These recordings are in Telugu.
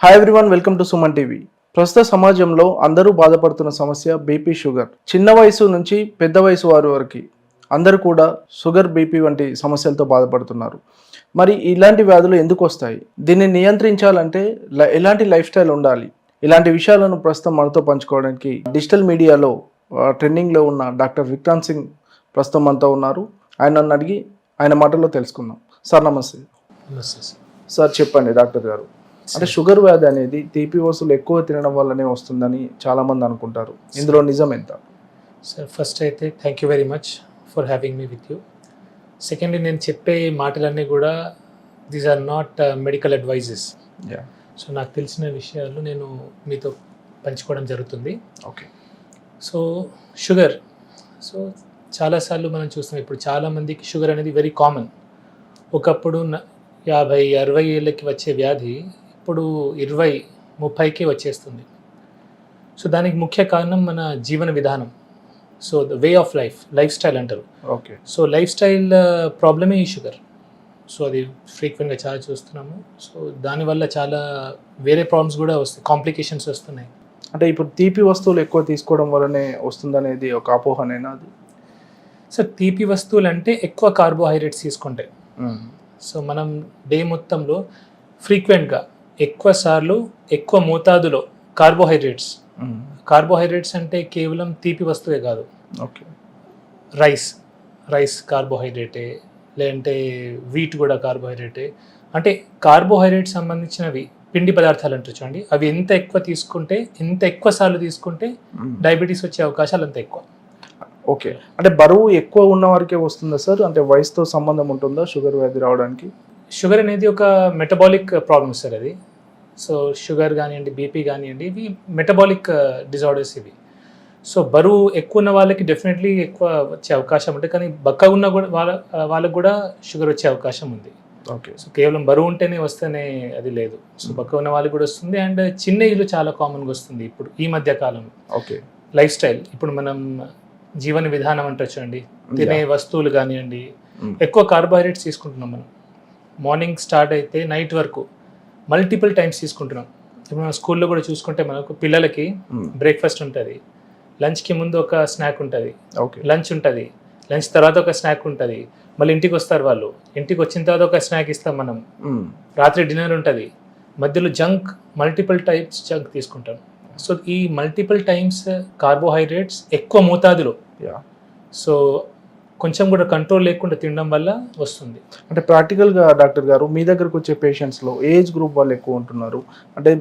Hi everyone, welcome to Suman TV. ప్రస్తుత సమాజంలో అందరూ బాధపడుతున్న సమస్య బీపీ, షుగర్. చిన్న వయసు నుంచి పెద్ద వయసు వారి వరకు అందరూ కూడా షుగర్, బీపీ వంటి సమస్యలతో బాధపడుతున్నారు. మరి ఇలాంటి వ్యాధులు ఎందుకు వస్తాయి? దీన్ని నియంత్రించాలంటే ఎలాంటి లైఫ్ స్టైల్ ఉండాలి? ఇలాంటి విషయాలను ప్రస్తుతం మనతో పంచుకోవడానికి డిజిటల్ మీడియాలో ట్రెండింగ్లో ఉన్న డాక్టర్ విక్రాంత్ సింగ్ ప్రస్తుతం మనతో ఉన్నారు. ఆయనను అడిగి ఆయన మాటల్లో తెలుసుకుందాం. సార్ నమస్తే. సార్ చెప్పండి డాక్టర్ గారు, అంటే షుగర్ వ్యాధి అనేది తీపి వస్తువులు ఎక్కువ తినడం వల్లనే వస్తుందని చాలామంది అనుకుంటారు. ఇందులో నిజం ఎంత? సార్ ఫస్ట్ అయితే thank you very much for having me with you. Secondly, నేను చెప్పే మాటలన్నీ కూడా these are not medical advices. So నాకు తెలిసిన విషయాలు నేను మీతో పంచుకోవడం జరుగుతుంది. ఓకే. సో షుగర్, సో చాలాసార్లు మనం చూస్తాం, ఇప్పుడు చాలామందికి షుగర్ అనేది వెరీ కామన్. ఒకప్పుడు 50-60 ఏళ్ళకి వచ్చే వ్యాధి ఇప్పుడు 20-30కి వచ్చేస్తుంది. సో దానికి ముఖ్య కారణం మన జీవన విధానం. So the way of life style అంటారు. ఓకే. సో లైఫ్ స్టైల్ ప్రాబ్లమే ఈ షుగర్. సో అది ఫ్రీక్వెంట్గా చాలా చూస్తున్నాము. సో దానివల్ల చాలా వేరే ప్రాబ్లమ్స్ కూడా వస్తాయి, కాంప్లికేషన్స్ వస్తున్నాయి. అంటే ఇప్పుడు తీపి వస్తువులు ఎక్కువ తీసుకోవడం వల్లనే వస్తుందనేది ఒక అపోహనేనా అది? సార్ తీపి వస్తువులు అంటే ఎక్కువ కార్బోహైడ్రేట్స్ తీసుకుంటాయి. సో మనం డే మొత్తంలో ఫ్రీక్వెంట్గా ఎక్కువ సార్లు ఎక్కువ మోతాదులో కార్బోహైడ్రేట్స్ అంటే కేవలం తీపి వస్తువే కాదు. ఓకే. రైస్ కార్బోహైడ్రేటే, లేదంటే వీట్ కూడా కార్బోహైడ్రేటే. అంటే కార్బోహైడ్రేట్ సంబంధించినవి పిండి పదార్థాలు అంటారు చూడండి, అవి ఎంత ఎక్కువ సార్లు తీసుకుంటే డయాబెటీస్ వచ్చే అవకాశాలు అంత ఎక్కువ. ఓకే. అంటే బరువు ఎక్కువ ఉన్న వారికే వస్తుందా సార్? అంటే వయసుతో సంబంధం ఉంటుందా షుగర్ వ్యాధి రావడానికి? షుగర్ అనేది ఒక మెటబాలిక్ ప్రాబ్లమ్ సార్ అది. సో షుగర్ కానివ్వండి, బీపీ కానివ్వండి, ఇవి మెటబాలిక్ డిజార్డర్స్ ఇవి. సో బరువు ఎక్కువ ఉన్న వాళ్ళకి డెఫినెట్లీ ఎక్కువ వచ్చే అవకాశం ఉంటుంది, కానీ బక్కగా ఉన్న కూడా వాళ్ళకు కూడా షుగర్ వచ్చే అవకాశం ఉంది. ఓకే. సో కేవలం బరువు ఉంటేనే వస్తేనే అది లేదు. సో బక్కగా ఉన్న వాళ్ళకి కూడా వస్తుంది, అండ్ చిన్న ఏజ్లో చాలా కామన్గా వస్తుంది ఇప్పుడు ఈ మధ్య కాలంలో. ఓకే. లైఫ్ స్టైల్, ఇప్పుడు మనం జీవన విధానం అంటే చూడండి, తినే వస్తువులు కానివ్వండి, ఎక్కువ కార్బోహైడ్రేట్స్ తీసుకుంటున్నాం మనం. మార్నింగ్ స్టార్ట్ అయితే నైట్ వరకు మల్టిపుల్ టైమ్స్ తీసుకుంటున్నాం. ఇప్పుడు మన స్కూల్లో కూడా చూసుకుంటే మనకు పిల్లలకి బ్రేక్ఫాస్ట్ ఉంటుంది, లంచ్కి ముందు ఒక స్నాక్ ఉంటుంది, లంచ్ ఉంటుంది, లంచ్ తర్వాత ఒక స్నాక్ ఉంటుంది, మళ్ళీ ఇంటికి వస్తారు వాళ్ళు, ఇంటికి వచ్చిన తర్వాత ఒక స్నాక్ ఇస్తాం మనం, రాత్రి డిన్నర్ ఉంటుంది, మధ్యలో మల్టిపుల్ టైప్స్ జంక్ తీసుకుంటాం. సో ఈ మల్టిపుల్ టైమ్స్ కార్బోహైడ్రేట్స్ ఎక్కువ మోతాదులో, సో కొంచెం కూడా కంట్రోల్ లేకుండా తినడం వల్ల వస్తుంది. అంటే ప్రాక్టికల్గా డాక్టర్ గారు, మీ దగ్గరకు వచ్చే పేషెంట్స్లో ఏజ్ గ్రూప్ వాళ్ళు ఎక్కువ ఉంటున్నారు, అంటే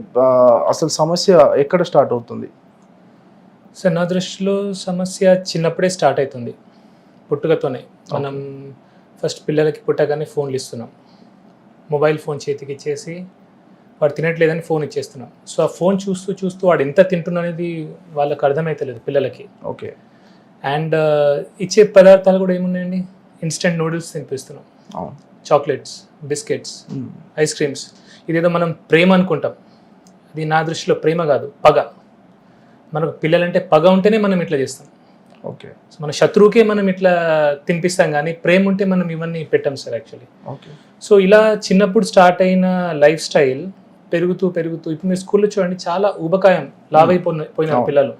అసలు సమస్య ఎక్కడ స్టార్ట్ అవుతుంది? సార్ నా దృష్టిలో సమస్య చిన్నప్పుడే స్టార్ట్ అవుతుంది, పుట్టుకతోనే. మనం ఫస్ట్ పిల్లలకి పుట్టగానే ఫోన్లు ఇస్తున్నాం, మొబైల్ ఫోన్ చేతికి ఇచ్చేసి వాడు తినట్లేదని ఫోన్ ఇచ్చేస్తున్నాం. సో ఆ ఫోన్ చూస్తూ వాడు ఎంత తింటున్నా అనేది వాళ్ళకి అర్థమవుతలేదు పిల్లలకి. ఓకే. అండ్ ఇచ్చే పదార్థాలు కూడా ఏమున్నాయండి, ఇన్స్టెంట్ నూడిల్స్ తినిపిస్తున్నాం, చాక్లెట్స్, బిస్కెట్స్, ఐస్ క్రీమ్స్. ఇదేదో మనం ప్రేమ అనుకుంటాం, అది నా దృష్టిలో ప్రేమ కాదు, పగ. మనకు పిల్లలంటే పగ ఉంటేనే మనం ఇట్లా చేస్తాం. ఓకే. సో మన శత్రువుకే మనం ఇట్లా తినిపిస్తాం, కానీ ప్రేమ ఉంటే మనం ఇవన్నీ పెట్టాం సార్ యాక్చువల్లీ. ఓకే. సో ఇలా చిన్నప్పుడు స్టార్ట్ అయిన లైఫ్ స్టైల్ పెరుగుతూ ఇప్పుడు మీరు స్కూల్లో చూడండి, చాలా ఊబకాయం లావైపోయిన పిల్లలు.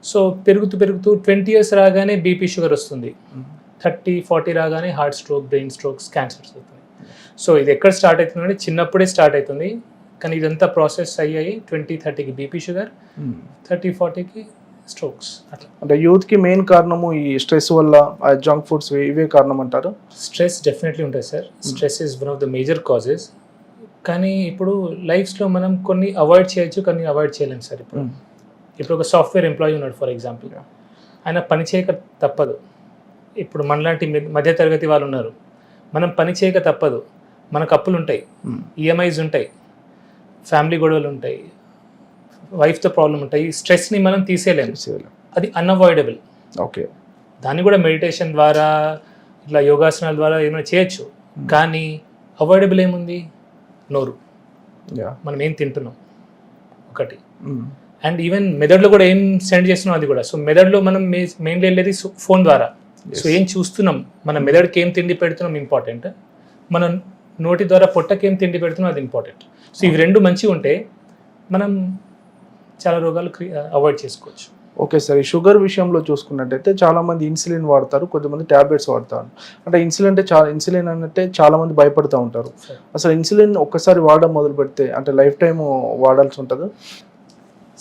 సో పెరుగుతూ 20 years రాగానే బీపీ, షుగర్ వస్తుంది, 30-40 రాగానే heart stroke, brain strokes, cancers వస్తుంది. సో ఇది ఎక్కడ స్టార్ట్ అవుతుందంటే చిన్నప్పుడే స్టార్ట్ అవుతుంది, కానీ ఇదంతా ప్రాసెస్ అయ్యాయి 20-30కి బీపీ, షుగర్, 30-40కి స్ట్రోక్స్. అట్లా అంటే యూత్కి మెయిన్ కారణము ఈ స్ట్రెస్ వల్ల, జంక్ ఫుడ్స్ ఇవే కారణం అంటారు? స్ట్రెస్ డెఫినెట్లీ ఉంటుంది sir. Stress is one of the major causes. కానీ ఇప్పుడు లైఫ్స్లో మనం కొన్ని అవాయిడ్ చేయొచ్చు, కొన్ని అవాయిడ్ చేయలేము సార్. ఇప్పుడు ఒక సాఫ్ట్వేర్ ఎంప్లాయీ ఉన్నాడు ఫర్ ఎగ్జాంపుల్, ఆయన పని చేయక తప్పదు. ఇప్పుడు మనలాంటి మధ్యతరగతి వాళ్ళు ఉన్నారు, మనం పని చేయక తప్పదు. మనకు అప్పులు ఉంటాయి, ఈఎంఐస్ ఉంటాయి, ఫ్యామిలీ గొడవలు ఉంటాయి, వైఫ్తో ప్రాబ్లం ఉంటాయి. స్ట్రెస్ని మనం తీసేయలేము, అది అన్అవాయిడబుల్. ఓకే. దాన్ని కూడా మెడిటేషన్ ద్వారా, ఇట్లా యోగాసనాల ద్వారా ఏమైనా చేయొచ్చు, కానీ అవాయిడబుల్ ఏముంది? నోరు, మనం ఏం తింటున్నాం ఒకటి, అండ్ ఈవెన్ మెదడులో కూడా ఏం సెండ్ చేస్తున్నాం అది కూడా. సో మెదడులో మనం మెయిన్లీ వెళ్ళేది ఫోన్ ద్వారా. సో ఏం చూస్తున్నాం, మన మెదడుకి ఏం తిండి పెడుతున్నాం ఇంపార్టెంట్, మన నోటి ద్వారా పొట్టకి ఏం తిండి పెడుతున్నాం అది ఇంపార్టెంట్. సో ఇవి రెండు మంచిగా ఉంటే మనం చాలా రోగాలు అవాయిడ్ చేసుకోవచ్చు. ఓకే సార్, ఈ షుగర్ విషయంలో చూసుకున్నట్టయితే చాలామంది ఇన్సులిన్ వాడతారు, కొంతమంది ట్యాబ్లెట్స్ వాడతారు. అంటే ఇన్సులిన్ అంటే చాలామంది భయపడుతూ ఉంటారు. అసలు ఇన్సులిన్ ఒక్కసారి వాడడం మొదలు పెడితే అంటే లైఫ్ టైం వాడాల్సి ఉంటుందా?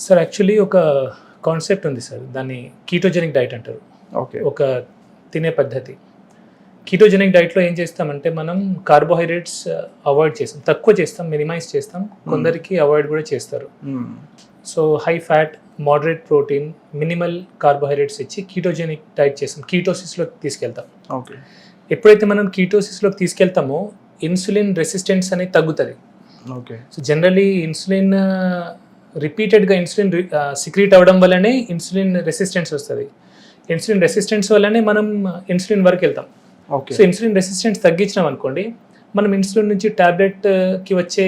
సార్ యాక్చువల్లీ ఒక కాన్సెప్ట్ ఉంది సార్, దాన్ని కీటోజెనిక్ డైట్ అంటారు. ఓకే. ఒక తినే పద్ధతి. కీటోజెనిక్ డైట్లో ఏం చేస్తామంటే మనం కార్బోహైడ్రేట్స్ అవాయిడ్ చేస్తాం, తక్కువ చేస్తాం, మినిమైజ్ చేస్తాం, కొందరికి అవాయిడ్ కూడా చేస్తారు. So high fat, moderate protein, minimal carbohydrates ఇచ్చి కీటోజెనిక్ డైట్ చేస్తాం, కీటోసిస్లోకి తీసుకెళ్తాం. ఓకే. ఎప్పుడైతే మనం కీటోసిస్లోకి తీసుకెళ్తామో ఇన్సులిన్ రెసిస్టెన్స్ అనేది తగ్గుతుంది. ఓకే. సో జనరలీ ఇన్సులిన్ రిపీటెడ్గా ఇన్సులిన్ సిక్రీట్ అవ్వడం వల్లనే ఇన్సులిన్ రెసిస్టెన్స్ వస్తుంది. ఇన్సులిన్ రెసిస్టెన్స్ వల్లనే మనం ఇన్సులిన్ వరకు వెళ్తాం. ఓకే. సో ఇన్సులిన్ రెసిస్టెన్స్ తగ్గించినాం అనుకోండి, మనం ఇన్సులిన్ నుంచి ట్యాబ్లెట్కి వచ్చే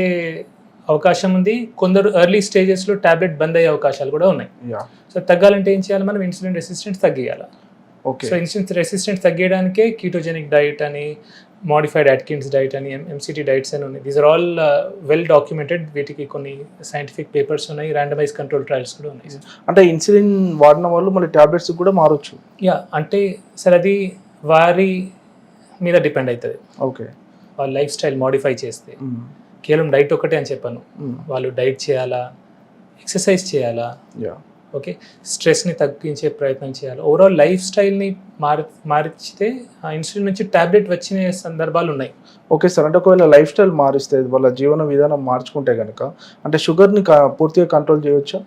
అవకాశం ఉంది. కొందరు ఎర్లీ స్టేజెస్లో ట్యాబ్లెట్ బంద్ అయ్యే అవకాశాలు కూడా ఉన్నాయి. సో తగ్గాలంటే ఏం చేయాలి, మనం ఇన్సులిన్ రెసిస్టెన్స్ తగ్గియాలి. ఓకే. సో ఇన్సులిన్ రెసిస్టెన్స్ తగ్గించడానికే కీటోజెనిక్ డైట్ అని, మోడిఫైడ్ అట్కిన్స్ డైట్ అని, ఎంసిటీ డైట్స్ అని ఉన్నాయి. These are all well documented. వీటికి కొన్ని సైంటిఫిక్ పేపర్స్ ఉన్నాయి, ర్యాండమైజ్ కంట్రోల్ ట్రయల్స్ కూడా ఉన్నాయి. అంటే ఇన్సులిన్ వాడిన వాళ్ళు మళ్ళీ ట్యాబ్లెట్స్ కూడా మారొచ్చు? అంటే సార్ అది వారి మీద డిపెండ్ అవుతుంది. ఓకే. వాళ్ళ లైఫ్ స్టైల్ మోడిఫై చేస్తే, కేవలం డైట్ ఒకటే అని చెప్పాను, వాళ్ళు డైట్ చేయాలా, ఎక్సర్సైజ్ చేయాలా, ఓకే, స్ట్రెస్ని తగ్గించే ప్రయత్నం చేయాలి, ఓవరాల్ లైఫ్ స్టైల్ని మార్చితే ఆ ఇన్సులిన్ నుంచి ట్యాబ్లెట్ వచ్చిన సందర్భాలు ఉన్నాయి. ఓకే సార్, అంటే ఒకవేళ లైఫ్ స్టైల్ మారిస్తే, వాళ్ళ జీవన విధానం మార్చుకుంటే కనుక అంటే షుగర్ని పూర్తిగా కంట్రోల్ చేయవచ్చా?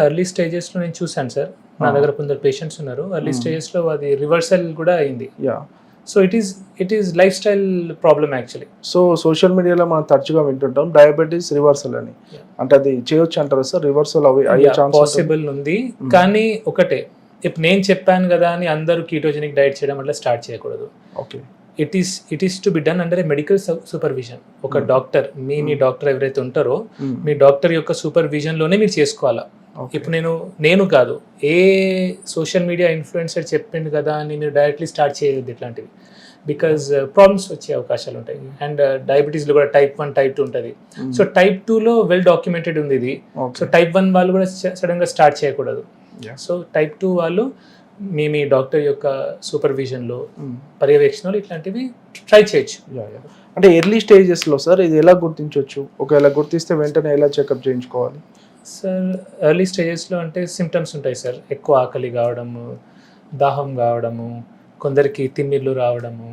ఎర్లీ స్టేజెస్లో నేను చూశాను సార్, నా దగ్గర కొందరు పేషెంట్స్ ఉన్నారు, ఎర్లీ స్టేజెస్లో అది రివర్సల్ కూడా అయింది. So it is life style problem actually. So social మీడియాలో మనం తరచుగా వింటుంటాం డయాబెటీస్ రివర్సల్ అని, అంటే అది చేయొచ్చు అంటారు సార్? రివర్సల్ అయ్యే ఛాన్స్ పాసిబుల్ ఉంది, కానీ ఒకటే, ఇప్పుడు నేను చెప్పాను కదా అని అందరూ కీటోజెనిక్ డైట్ చేయడం అట్లా స్టార్ట్ చేయకూడదు. Okay. It is to be done under A medical supervision. ఒక డాక్టర్, మీ డాక్టర్ ఎవరైతే ఉంటారో మీ డాక్టర్ యొక్క సూపర్విజన్లోనే మీరు చేసుకోవాలా. ఇప్పుడు నేను కాదు, ఏ సోషల్ మీడియా ఇన్ఫ్లుయెన్సర్ చెప్పింది కదా అని మీరు డైరెక్ట్లీ స్టార్ట్ చేయలేదు ఇట్లాంటివి, బికాజ్ ప్రాబ్లమ్స్ వచ్చే అవకాశాలు ఉంటాయి. అండ్ డయాబెటీస్లో కూడా టైప్ 1, టైప్ 2 ఉంటుంది. సో టైప్ 2లో వెల్ డాక్యుమెంటెడ్ ఉంది ఇది. సో టైప్ 1 వాళ్ళు కూడా సడన్గా స్టార్ట్ చేయకూడదు. సో టైప్ 2 వాళ్ళు మీ డాక్టర్ యొక్క సూపర్విజన్లో, పర్యవేక్షణలో ఇట్లాంటివి ట్రై చేయొచ్చు. అంటే ఎర్లీ స్టేజెస్లో సార్ ఇది ఎలా గుర్తించవచ్చు? ఒకవేళ గుర్తిస్తే వెంటనే ఎలా చెకప్ చేయించుకోవాలి? సార్ ఎర్లీ స్టేజెస్లో అంటే సిమ్టమ్స్ ఉంటాయి సార్, ఎక్కువ ఆకలి కావడము, దాహం కావడము, కొందరికి తిమ్మిర్లు రావడము,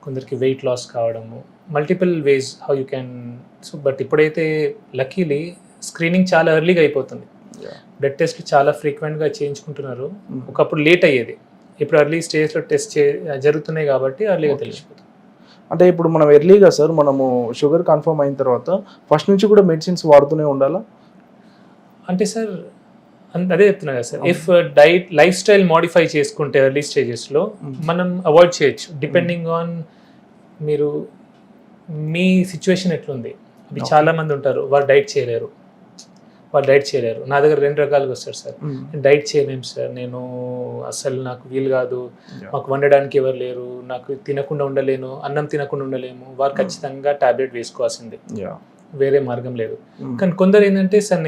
కొందరికి వెయిట్ లాస్ కావడము, multiple ways how you can. So but ఇప్పుడైతే లక్కీలీ స్క్రీనింగ్ చాలా ఎర్లీగా అయిపోతుంది, బ్లడ్ టెస్ట్లు చాలా ఫ్రీక్వెంట్గా చేయించుకుంటున్నారు. ఒకప్పుడు లేట్ అయ్యేది, ఇప్పుడు ఎర్లీ స్టేజ్లో టెస్ట్ జరుగుతున్నాయి కాబట్టి ఎర్లీగా తెలిసిపోతుంది. అంటే ఇప్పుడు మనం ఎర్లీగా సార్ మనము షుగర్ కన్ఫర్మ్ అయిన తర్వాత ఫస్ట్ నుంచి కూడా మెడిసిన్స్ వాడుతూనే ఉండాలా? అంటే సార్ అదే చెప్తున్నా కదా sir, if life style modify చేసుకుంటే ఎర్లీ స్టేజెస్లో మనం అవాయిడ్ చేయొచ్చు, డిపెండింగ్ ఆన్ మీరు మీ సిచ్యువేషన్ ఎట్లుంది. అది చాలా మంది ఉంటారు వాళ్ళు డైట్ చేయలేరు. నా దగ్గర 2 రకాలుగా వస్తారు సార్, డైట్ చేయలేము సార్, నేను అసలు నాకు వీలు కాదు, మాకు వండడానికి ఎవరు లేరు, నాకు తినకుండా ఉండలేను, అన్నం తినకుండా ఉండలేము, వారు ఖచ్చితంగా టాబ్లెట్ వేసుకోవాల్సిందే, వేరే మార్గం లేదు. కానీ కొందరు ఏంటంటే సార్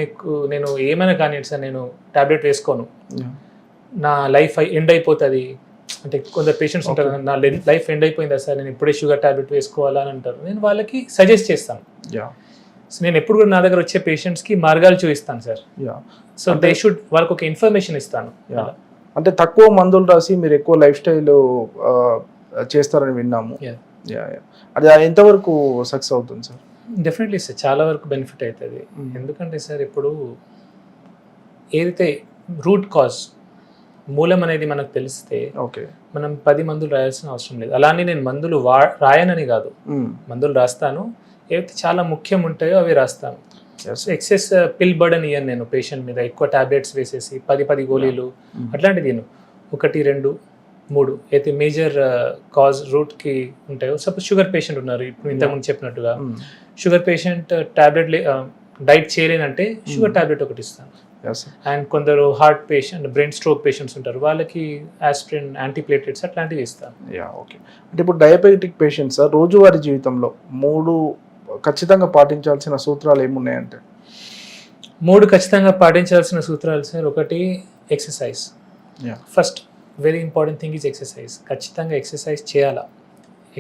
నేను ఏమైనా కానీ సార్ నేను టాబ్లెట్ వేసుకోను, నా లైఫ్ ఎండ్ అయిపోతుంది అంటే కొందరు పేషెంట్స్ ఉంటారు, నా లైఫ్ ఎండ్ అయిపోయిందా సార్, నేను ఇప్పుడే షుగర్ టాబ్లెట్ వేసుకోవాలా అని అంటారు. నేను వాళ్ళకి సజెస్ట్ చేస్తాను. సో నేను ఎప్పుడు కూడా నా దగ్గర వచ్చే పేషెంట్స్కి మార్గాలు చూపిస్తాను సార్. సో దే షుడ్, వాళ్ళకి ఒక ఇన్ఫర్మేషన్ ఇస్తాను. అంటే తక్కువ మందులు రాసి మీరు ఎక్కువ లైఫ్ స్టైల్ చేస్తారని విన్నాము. అది ఎంతవరకు సక్సెస్ అవుతుంది సార్? డెఫినెట్లీ సార్, చాలా వరకు బెనిఫిట్ అవుతుంది. ఎందుకంటే సార్ ఇప్పుడు ఏదైతే రూట్ కాజ్, మూలం అనేది మనకు తెలిస్తే మనం 10 మందులు రాయాల్సిన అవసరం లేదు. అలానే నేను మందులు రాయనని కాదు, మందులు రాస్తాను, ఏవైతే చాలా ముఖ్యం ఉంటాయో అవి రాస్తాను. ఎక్సెస్ పిల్ బర్డన్ ఇయ్యను నేను పేషెంట్ మీద, ఎక్కువ టాబ్లెట్స్ వేసేసి 10 గోళీలు అట్లాంటిది 1, 2, 3 అయితే మేజర్ కాజ్ రూట్కి ఉంటాయో. సపోజ్ షుగర్ పేషెంట్ ఉన్నారు, ఇప్పుడు ఇంతకుముందు చెప్పినట్టుగా షుగర్ పేషెంట్ టాబ్లెట్ డైట్ చేయలేనంటే షుగర్ టాబ్లెట్ ఒకటి ఇస్తాను. అండ్ కొందరు heart patient, brain stroke patients ఉంటారు, వాళ్ళకి ఆస్పిరిన్, యాంటీప్లేటెట్స్ అట్లాంటివి ఇస్తాను. ఓకే. అంటే ఇప్పుడు డయాబెటిక్ పేషెంట్స్ రోజువారీ జీవితంలో 3 ఖచ్చితంగా పాటించాల్సిన సూత్రాలు ఏమున్నాయంటే? 3 ఖచ్చితంగా పాటించాల్సిన సూత్రాలు సార్. ఒకటి exercise. Yeah. First very important thing is exercise. ఖచ్చితంగా ఎక్సర్సైజ్ చేయాలా.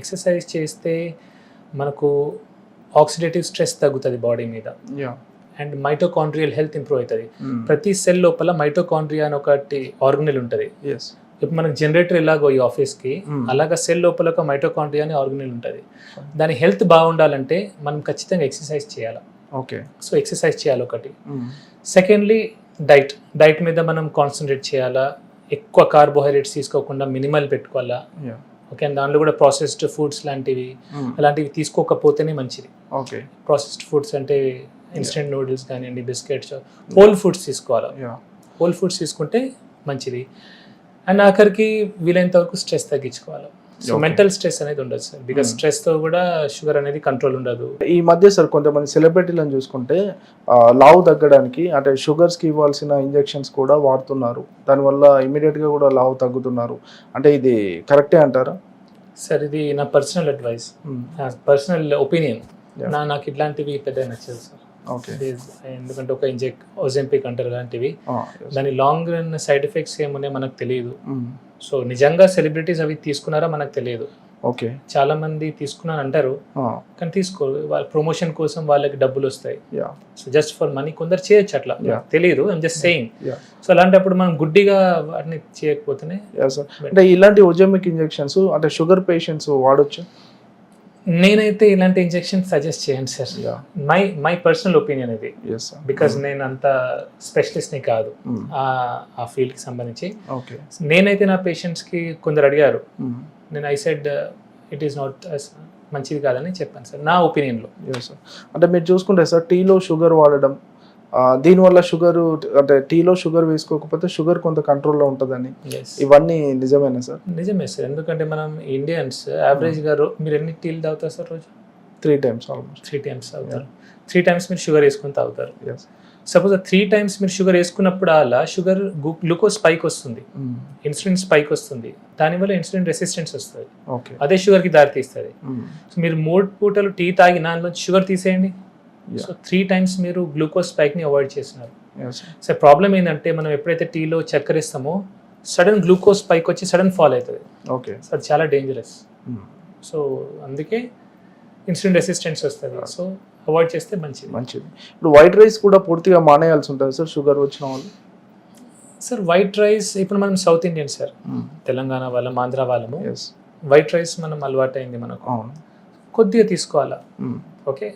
ఎక్సర్సైజ్ చేస్తే మనకు ఆక్సిడేటివ్ స్ట్రెస్ తగ్గుతుంది బాడీ మీద yeah. And mitochondrial health improve అవుతుంది. ప్రతి సెల్ లోపల మైటోకాండ్రియా అని ఒకటి ఆర్గనెల్ ఉంటుంది. ఎస్. ఇప్పుడు మనకు జనరేటర్ ఎలాగో ఈ ఆఫీస్కి అలాగా సెల్ లోపల ఒక మైటోకాండ్రియా అని ఆర్గనెల్ ఉంటుంది. దాని హెల్త్ బాగుండాలంటే మనం ఖచ్చితంగా ఎక్సర్సైజ్ చేయాలి. ఓకే. సో ఎక్సర్సైజ్ చేయాలి ఒకటి. సెకండ్లీ డైట్ మీద మనం కాన్సన్ట్రేట్ చేయాలా. ఎక్కువ కార్బోహైడ్రేట్స్ తీసుకోకుండా మినిమల్ పెట్టుకోవాలా. యా. ఓకే. అండ్ దాంట్లో కూడా ప్రాసెస్డ్ ఫుడ్స్ లాంటివి అలాంటివి తీసుకోకపోతేనే మంచిది. ఓకే. ప్రాసెస్డ్ ఫుడ్స్ అంటే ఇన్స్టెంట్ నూడిల్స్ కానివ్వండి, బిస్కెట్స్, హోల్ ఫుడ్స్ తీసుకోవాలి. యా. హోల్ ఫుడ్స్ తీసుకుంటే మంచిది. అండ్ ఆఖరికి వీలైనంత వరకు స్ట్రెస్ తగ్గించుకోవాలి. So Okay. మెంటల్ స్ట్రెస్ అనేది ఉండదు సార్. బికాస్ స్ట్రెస్తో కూడా షుగర్ అనేది కంట్రోల్ ఉండదు. ఈ మధ్య సార్ కొంతమంది సెలబ్రిటీలను చూసుకుంటే లావు తగ్గడానికి అంటే షుగర్స్కి ఇవ్వాల్సిన ఇంజెక్షన్స్ కూడా వాడుతున్నారు. దానివల్ల ఇమీడియట్గా కూడా లావు తగ్గుతున్నారు. అంటే ఇది కరెక్టే అంటారా? సార్ ఇది నా పర్సనల్ అడ్వైస్, నా పర్సనల్ ఒపీనియన్. Yeah. నాకు ఇట్లాంటివి పెద్ద నచ్చదు సార్. ఓకే. ఎందుకంటే ఒక ఓజెంపిక్ అంటారు అలాంటివి, దాని లాంగ్ రన్ సైడ్ ఎఫెక్ట్స్ ఏమున్నాయో మనకు తెలియదు. సో నిజంగా సెలబ్రిటీస్ అవి తీసుకున్నారా మనకు తెలియదు. ఓకే. చాలా మంది తీసుకున్నాను అంటారు కానీ తీసుకో, వాళ్ళ ప్రమోషన్ కోసం వాళ్ళకి డబ్బులు వస్తాయి. Yeah. So just for money కొందరు చేయొచ్చు, అట్లా Yeah. తెలియదు. I'm just saying. Yeah. So అలాంటప్పుడు మనం గుడ్డిగా వాటిని చేయకపోతేనే. Yeah sir. అంటే ఇలాంటి ఓజెమిక్ ఇంజెక్షన్స్ అంటే షుగర్ పేషెంట్స్ వాడొచ్చు? నేనైతే ఇలాంటి ఇంజెక్షన్ సజెస్ట్ చేయను sir. Yeah. My personal opinion ఇది. Yes sir. బికాజ్ నేను అంత స్పెషలిస్ట్ని కాదు ఆ ఫీల్డ్కి సంబంధించి. ఓకే. నేనైతే నా పేషెంట్స్కి కొందరు అడిగారు, నేను I said it is not మంచిది కాదని చెప్పాను సార్, నా ఒపీనియన్లో. Yes sir. అంటే మీరు చూసుకుంటే సార్ టీలో షుగర్ వాడడం, దీనివల్ల షుగర్ అంటే టీలో షుగర్ వేసుకోకపోతే షుగర్ కొంత కంట్రోల్లో ఉంటుందని, ఇవన్నీ నిజమేనా సార్? నిజమే సార్. ఎందుకంటే మనం ఇండియన్స్ యావరేజ్గా మీరు ఎన్ని టీలు తాగుతారు సార్ రోజు? 3 times ఆల్మోస్ట్. 3 times తాగుతారు. 3 times మీరు షుగర్ వేసుకొని తాగుతారు. ఎస్. సపోజ్ 3 times మీరు షుగర్ వేసుకున్నప్పుడు అలా షుగర్ గ్లూకోజ్ స్పైక్ వస్తుంది, ఇన్సులిన్ స్పైక్ వస్తుంది. దానివల్ల ఇన్సులిన్ రెసిస్టెన్స్ వస్తుంది, ఓకే. అదే షుగర్కి దారి తీస్తుంది. సో మీరు 3 పూటలు టీ తాగి దానిలో షుగర్ తీసేయండి. సో 3 times మీరు గ్లూకోజ్ స్పైక్ని అవాయిడ్ చేస్తున్నారు. సో ప్రాబ్లం ఏంటంటే మనం ఎప్పుడైతే టీలో చక్కెర ఇస్తామో సడన్ గ్లూకోజ్ స్పైక్ వచ్చి సడన్ ఫాల్ అవుతుంది. ఓకే. సో అది చాలా డేంజరస్. సో అందుకే ఇన్సులిన్ రెసిస్టెన్స్ వస్తుంది. సో అవాయిడ్ చేస్తే మంచిది. మంచిది. ఇప్పుడు వైట్ రైస్ కూడా పూర్తిగా మానేయాల్సి ఉంటుంది సార్ షుగర్ వచ్చిన వాళ్ళు? సార్ వైట్ రైస్ ఇప్పుడు మనం సౌత్ ఇండియన్ సార్, తెలంగాణ వాళ్ళం, ఆంధ్ర వాళ్ళము. ఎస్. వైట్ రైస్ మనం అలవాటైంది మనకు, అవును. కొద్దిగా తీసుకోవాలా. ఓకే.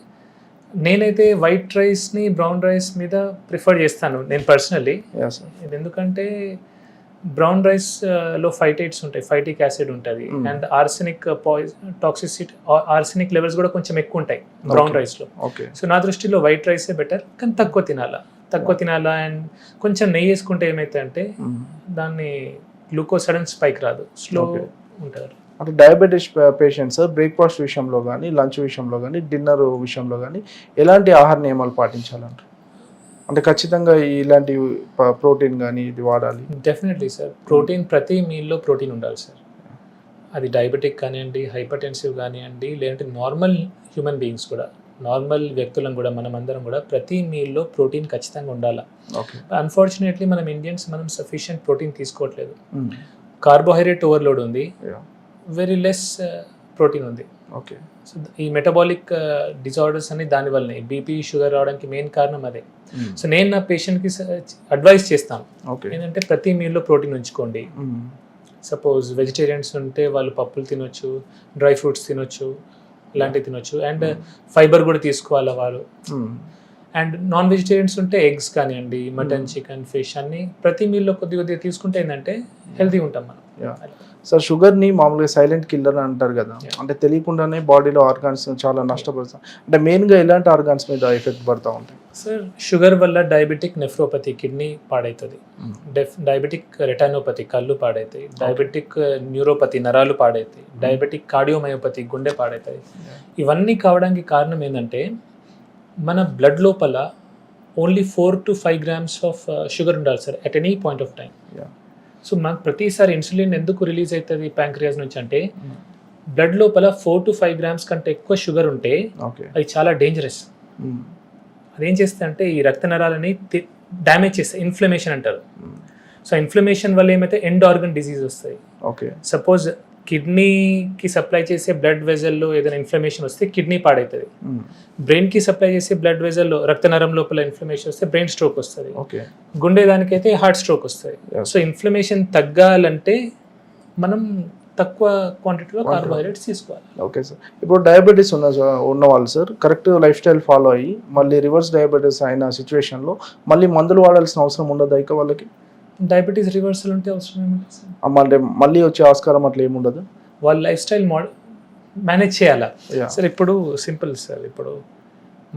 నేనైతే వైట్ రైస్ని బ్రౌన్ రైస్ మీద ప్రిఫర్ చేస్తాను నేను పర్సనల్లీ. ఇది ఎందుకంటే బ్రౌన్ రైస్లో ఫైటేట్స్ ఉంటాయి, ఫైటిక్ యాసిడ్ ఉంటుంది, and arsenic toxicity, arsenic levels కూడా కొంచెం ఎక్కువ ఉంటాయి బ్రౌన్ రైస్లో. ఓకే. సో నా దృష్టిలో వైట్ రైసే బెటర్, కానీ తక్కువ తినాలా. అండ్ కొంచెం నెయ్యి వేసుకుంటే ఏమైతే దాన్ని గ్లూకోజ్ సడన్ స్పైక్ రాదు, స్లో ఉంటారు. అంటే డయాబెటీస్ పేషెంట్స్ బ్రేక్ఫాస్ట్ విషయంలో కానీ, లంచ్ విషయంలో కానీ, డిన్నర్ విషయంలో కానీ ఎలాంటి ఆహార నియమాలు పాటించాలంటారు? అంటే ఖచ్చితంగా ఇలాంటి ప్రోటీన్ కానీ ఇది వాడాలి? Definitely sir. ప్రోటీన్ ప్రతి మీల్లో ప్రోటీన్ ఉండాలి సార్. అది డయాబెటిక్ కానివ్వండి, హైపర్టెన్సివ్ కానివ్వండి, లేదంటే నార్మల్ హ్యూమన్ బీయింగ్స్ కూడా, నార్మల్ వ్యక్తులను కూడా, మనం అందరం కూడా ప్రతి మీల్లో ప్రోటీన్ ఖచ్చితంగా ఉండాలి. ఓకే. అన్ఫార్చునేట్లీ మనం ఇండియన్స్ సఫిషియంట్ ప్రోటీన్ తీసుకోవట్లేదు. కార్బోహైడ్రేట్ ఓవర్లోడ్ ఉంది, వెరీ లెస్ ప్రోటీన్ ఉంది. ఓకే. సో ఈ మెటబాలిక్ డిజార్డర్స్ అని దానివల్లనే బీపీ, షుగర్ రావడానికి మెయిన్ కారణం అదే. సో నేను నా పేషెంట్కి అడ్వైస్ చేస్తాను ఏంటంటే ప్రతి మీల్లో ప్రోటీన్ ఉంచుకోండి. సపోజ్ వెజిటేరియన్స్ ఉంటే వాళ్ళు పప్పులు తినొచ్చు, డ్రై ఫ్రూట్స్ తినొచ్చు, ఇలాంటివి తినొచ్చు, అండ్ ఫైబర్ కూడా తీసుకోవాలి వాళ్ళు. అండ్ నాన్ వెజిటేరియన్స్ ఉంటే ఎగ్స్ కానివ్వండి, మటన్, చికెన్, ఫిష్ అన్ని ప్రతి మీల్లో కొద్దిగా తీసుకుంటే ఏంటంటే హెల్తీ ఉంటాం మనం. సార్ షుగర్ని మామూలుగా సైలెంట్ కిల్లర్ అంటారు కదా, అంటే తెలియకుండానే బాడీలో ఆర్గాన్స్ చాలా నష్టపరుస్తాం. అంటే మెయిన్గా ఎలాంటి ఆర్గాన్స్ మీద ఎఫెక్ట్ పడుతూ ఉంటాయి సార్? షుగర్ వల్ల డయాబెటిక్ నెఫ్రోపతి, కిడ్నీ పాడవుతుంది, డయాబెటిక్ రెటానోపతి, కళ్ళు పాడవుతాయి, డయాబెటిక్ న్యూరోపతి, నరాలు పాడవుతాయి, డయాబెటిక్ కార్డియోమయోపతి, గుండె పాడవుతుంది. ఇవన్నీ కావడానికి కారణం ఏంటంటే మన బ్లడ్ లోపల only 4 to 5 grams of sugar ఉండాలి sir at any point of time. So మనకు ప్రతిసారి ఇన్సులిన్ ఎందుకు రిలీజ్ అవుతుంది ప్యాంక్రియాస్ నుంచి అంటే బ్లడ్ లోపల 4 to 5 grams కంటే ఎక్కువ షుగర్ ఉంటే అది చాలా డేంజరస్. అదేం చేస్తుంది అంటే ఈ రక్త నరాలని డ్యామేజ్ చేస్తాయి, ఇన్ఫ్లమేషన్ అంటారు. సో ఇన్ఫ్లమేషన్ వల్ల ఏమైతే ఎండ్ ఆర్గన్ డిసీజ్ వస్తాయి. ఓకే. సపోజ్ కిడ్నీకి సప్లై చేసే బ్లడ్ వెజల్లో ఏదైనా ఇన్ఫ్లమేషన్ వస్తే కిడ్నీ పాడవుతుంది. బ్రెయిన్కి సప్లై చేసే బ్లడ్ వెజల్లో రక్తనరం లోపల ఇన్ఫ్లమేషన్ వస్తే బ్రెయిన్ స్ట్రోక్ వస్తుంది. ఓకే. గుండె దానికైతే హార్ట్ స్ట్రోక్ వస్తుంది. సో ఇన్ఫ్లమేషన్ తగ్గాలంటే మనం తక్కువ క్వాంటిటీలో కార్బోహైడ్రేట్స్ తీసుకోవాలి. Okay sir. ఇప్పుడు డయాబెటీస్ ఉన్న వాళ్ళు sir correct life style follow అయ్యి మళ్ళీ రివర్స్ డయాబెటీస్ అయిన సిచ్యువేషన్లో మళ్ళీ మందులు వాడాల్సిన అవసరం ఉండదు ఇక వాళ్ళకి? డయాబెటీస్ రివర్సల్ ఉంటే అవసరం ఏమిటి సార్? అంటే మళ్ళీ వచ్చే ఆస్కారం అట్లా ఏముండదు? వాళ్ళ లైఫ్ స్టైల్ మేనేజ్ చేయాలా సార్? ఇప్పుడు సింపుల్ సార్, ఇప్పుడు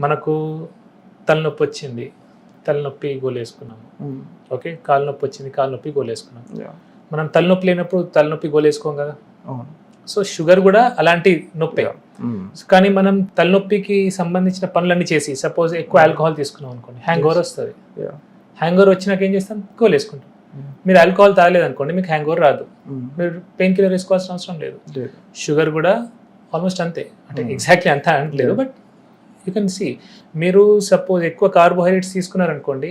మనకు తలనొప్పి వచ్చింది, తలనొప్పి గోలేసుకున్నాము. ఓకే, కాలు నొప్పి వచ్చింది, కాలు నొప్పి గోలేసుకున్నాం. మనం తలనొప్పి లేనప్పుడు తలనొప్పి గోలేసుకోం కదా. సో షుగర్ కూడా అలాంటి నొప్పి. కానీ మనం తలనొప్పికి సంబంధించిన పనులన్నీ చేసి సపోజ్ ఎక్కువ ఆల్కహాల్ తీసుకున్నాం అనుకోండి, హ్యాంగ్ ఓవర్ వస్తుంది. హ్యాంగ్ ఓవర్ వచ్చినాక ఏం చేస్తాం? గోలేసుకుంటాం. మీరు ఆల్కహాల్ తాగలేదు అనుకోండి, మీకు హ్యాంగ్ ఓవర్ రాదు, మీరు పెయిన్ కిల్లర్ వేసుకోవాల్సిన అవసరం లేదు. షుగర్ కూడా ఆల్మోస్ట్ అంతే, అంటే ఎగ్జాక్ట్లీ అంతా అనట్లేదు, బట్ యూ కెన్ సీ. మీరు సపోజ్ ఎక్కువ కార్బోహైడ్రేట్స్ తీసుకున్నారనుకోండి,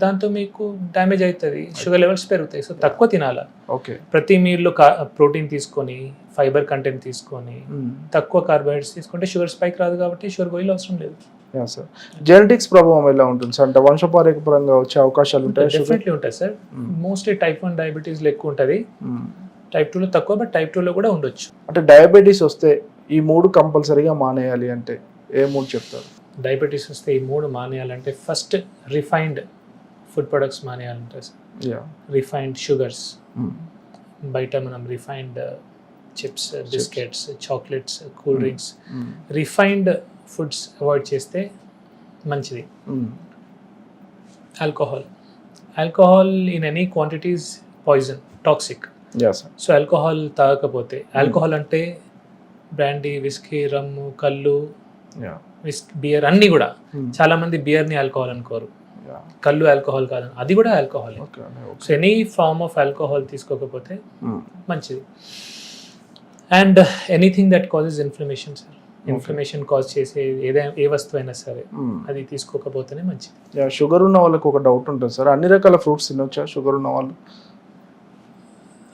దాంతో మీకు డ్యామేజ్ అవుతుంది, షుగర్ లెవెల్స్ పెరుగుతాయి. సో తక్కువ తినాలా. ఓకే. ప్రతి మీల్లో ప్రోటీన్ తీసుకొని, ఫైబర్ కంటెంట్ తీసుకొని, తక్కువ కార్బోహైడ్రేట్స్ తీసుకుంటే షుగర్ స్పైక్ రాదు, కాబట్టి షుగర్ గోయిల్ అవసరం లేదు. సార్ జెనెటిక్స్ ప్రభావం ఎలా ఉంటుంది సార్? అంటే వంశపారంపర్యంగా వచ్చే అవకాశాలు ఉంటాయి? డెఫినెట్లీ ఉంటాయి సార్. మోస్ట్లీ టైప్ 1 డయాబెటీస్లో ఎక్కువ ఉంటుంది, టైప్ 2లో తక్కువ, బట్ టైప్ 2లో కూడా ఉండొచ్చు. అంటే డయాబెటీస్ వస్తే ఈ 3 కంపల్సరీగా మానేయాలి అంటే ఏ 3 చెప్తారు? డయాబెటీస్ వస్తే ఈ 3 మానేయాలంటే ఫస్ట్ రిఫైన్డ్ ఫుడ్ ప్రొడక్ట్స్ మానేయాలంటే సార్. రిఫైన్డ్ షుగర్స్, బయట మనం refined chips, biscuits, chocolates, cool drinks, refined foods avoid చేస్తే మంచిది. Alcohol in any quantities poison, toxic. So alcohol తాగకపోతే, ఆల్కహాల్ అంటే బ్రాండీ, విస్కీ, రమ్ము, కళ్ళు, బియర్ అన్నీ కూడా. చాలా మంది బియర్ని ఆల్కహాల్ అనుకోరు, కళ్ళు ఆల్కహాల్ కాదు, అది కూడా alcohol. So any form of alcohol తీసుకోకపోతే మంచిది. And anything that causes inflammation sir, inflammation cause చేసే ఏ వస్తువు అయినా సరే అది తీసుకోకపోతేనే మంచిది. షుగర్ ఉన్న వాళ్ళకి ఒక డౌట్ ఉంటుంది సార్, అన్ని రకాల ఫ్రూట్స్ తినొచ్చా షుగర్ ఉన్న వాళ్ళు?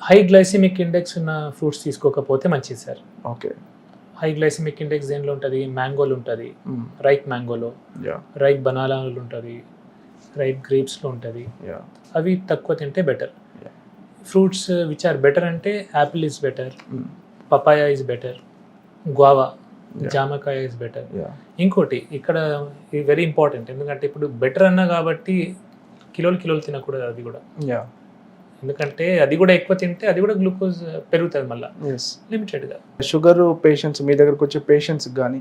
హై గ్లైసిమిక్ ఇండెక్స్ ఉన్న ఫ్రూట్స్ తీసుకోకపోతే మంచిది sir. Okay. High glycemic index దేనిలో ఉంటుంది? మ్యాంగోలో ఉంటుంది, రైప్ మ్యాంగోలో, రైప్ బనానాలో ఉంటుంది, రైప్ గ్రేప్స్లో ఉంటుంది. అవి తక్కువ తింటే better. Fruits which are better అంటే apple is better, papaya is better, guava, జామకాయ ఈజ్ బెటర్. ఇంకోటి ఇక్కడ ఇది వెరీ ఇంపార్టెంట్, ఎందుకంటే ఇప్పుడు బెటర్ అన్నా కాబట్టి కిలోలు తినకూడదు అది కూడా. ఎందుకంటే అది కూడా ఎక్కువ తింటే అది కూడా గ్లూకోజ్ పెరుగుతుంది మళ్ళీ లిమిటెడ్గా. షుగర్ పేషెంట్స్ మీ దగ్గరకు వచ్చే పేషెంట్స్కి కానీ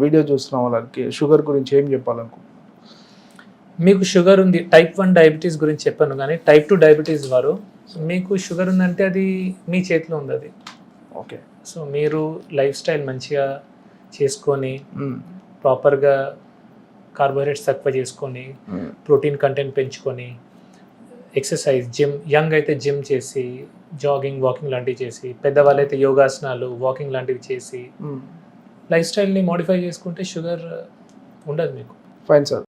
వీడియో చూస్తున్న వాళ్ళకి షుగర్ గురించి ఏం చెప్పాలనుకుంటున్నాను? మీకు షుగర్ ఉంది, టైప్ 1 డయాబెటీస్ గురించి చెప్పాను, కానీ టైప్ 2 డయాబెటీస్ వారు మీకు షుగర్ ఉందంటే అది మీ చేతిలో ఉంది అది. ఓకే. సో మీరు లైఫ్ స్టైల్ మంచిగా చేసుకొని, ప్రాపర్గా కార్బోహైడ్రేట్స్ తక్కువ చేసుకొని, ప్రోటీన్ కంటెంట్ పెంచుకొని, ఎక్సర్సైజ్, జిమ్, యంగ్ అయితే జిమ్ చేసి, జాగింగ్, వాకింగ్ లాంటివి చేసి, పెద్దవాళ్ళైతే యోగాసనాలు, వాకింగ్ లాంటివి చేసి లైఫ్ స్టైల్ని మోడిఫై చేసుకుంటే షుగర్ ఉండదు మీకు. Fine sir.